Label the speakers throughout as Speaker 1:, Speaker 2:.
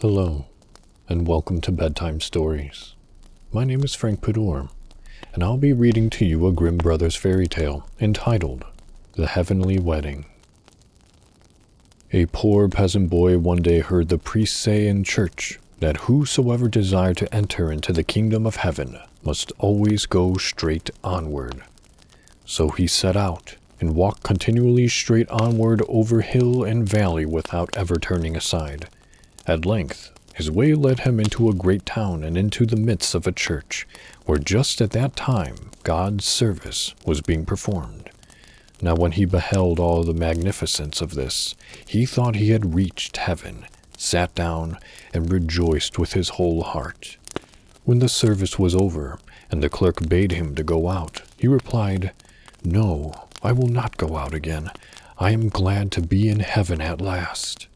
Speaker 1: Hello, and welcome to Bedtime Stories. My name is Frank Padour, and I'll be reading to you a Grimm Brothers fairy tale entitled The Heavenly Wedding. A poor peasant boy one day heard the priest say in church that whosoever desired to enter into the kingdom of heaven must always go straight onward. So he set out and walked continually straight onward over hill and valley without ever turning aside. At length, his way led him into a great town and into the midst of a church, where just at that time God's service was being performed. Now when he beheld all the magnificence of this, he thought he had reached heaven, sat down, and rejoiced with his whole heart. When the service was over, and the clerk bade him to go out, he replied, "No, I will not go out again. I am glad to be in heaven at last."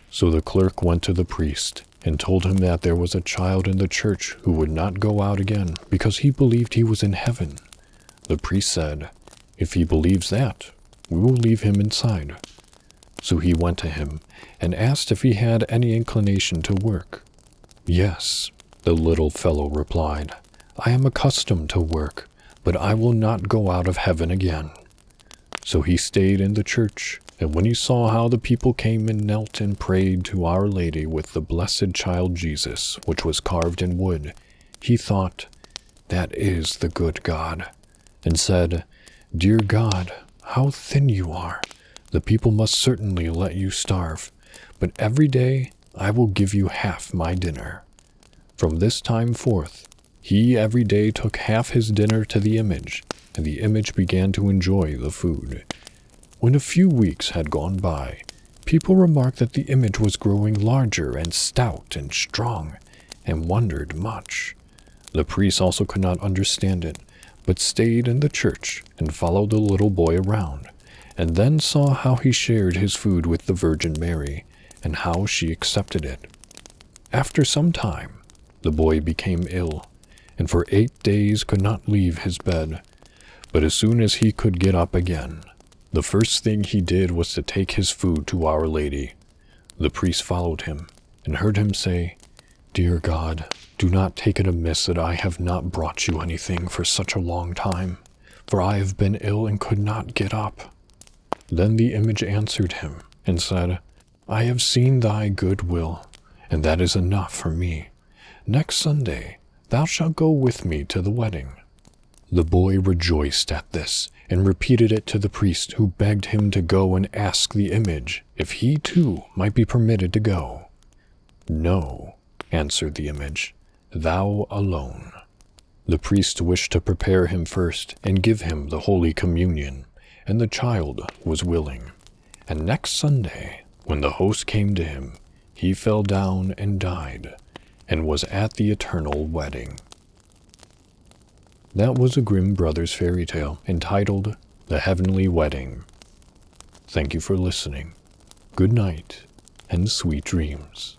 Speaker 1: So the clerk went to the priest and told him that there was a child in the church who would not go out again because he believed he was in heaven. The priest said, "If he believes that, we will leave him inside." So he went to him and asked if he had any inclination to work. "Yes," the little fellow replied, "I am accustomed to work, but I will not go out of heaven again." So he stayed in the church, and when he saw how the people came and knelt and prayed to Our Lady with the blessed child Jesus, which was carved in wood, he thought, "That is the good God," and said, "Dear God, how thin you are! The people must certainly let you starve, but every day I will give you half my dinner." From this time forth, he every day took half his dinner to the image, and the image began to enjoy the food. When a few weeks had gone by, people remarked that the image was growing larger and stout and strong, and wondered much. The priest also could not understand it, but stayed in the church and followed the little boy around, and then saw how he shared his food with the Virgin Mary, and how she accepted it. After some time, the boy became ill, and for 8 days could not leave his bed. But as soon as he could get up again, the first thing he did was to take his food to Our Lady. The priest followed him, and heard him say, "Dear God, do not take it amiss that I have not brought you anything for such a long time, for I have been ill and could not get up." Then the image answered him, and said, "I have seen thy good will, and that is enough for me. Next Sunday thou shalt go with me to the wedding." The boy rejoiced at this, and repeated it to the priest, who begged him to go and ask the image if he too might be permitted to go. "No," answered the image, "thou alone." The priest wished to prepare him first and give him the Holy Communion, and the child was willing. And next Sunday, when the host came to him, he fell down and died, and was at the eternal wedding. That was a Grimm Brothers fairy tale entitled The Heavenly Wedding. Thank you for listening. Good night, and sweet dreams.